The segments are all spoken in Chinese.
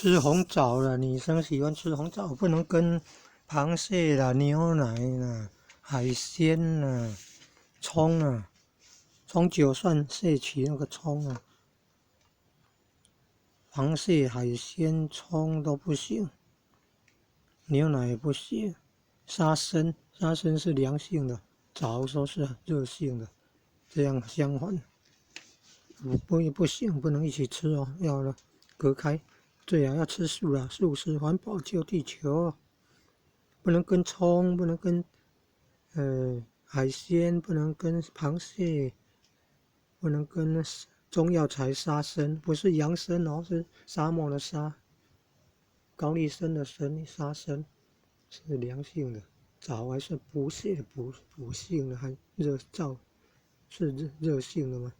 吃红枣了，女生喜欢吃红枣，不能跟螃蟹啦、牛奶啦、海鲜啦、葱啊，从9算摄取那个葱啊，螃蟹、海鲜、葱都不行，牛奶也不行，沙参是凉性的，枣说是热性的，这样相反，不行，不能一起吃哦，要隔开。最好要吃素啦，素食环保救地球，不能跟葱，不能跟海鲜，不能跟螃蟹，不能跟中药材沙参，不是洋参哦，是沙漠的沙，高丽参的参，沙参是凉性的，枣还是补泻补性的，还是热性的吗？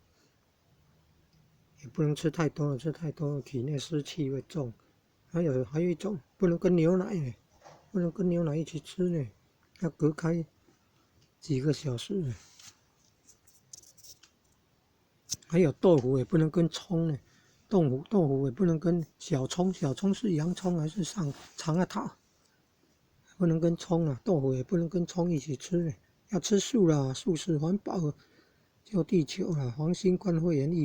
也不能吃太多了，吃太多了体内湿气会重。还有一种不能跟牛奶呢，不能跟牛奶一起吃呢，要隔开几个小时。还有豆腐也不能跟葱呢，豆腐也不能跟小葱，小葱是洋葱还是长啊套？不能跟葱啊，豆腐也不能跟葱一起吃呢，要吃素啦，素食环保救地球啦，黄新冠肺炎疫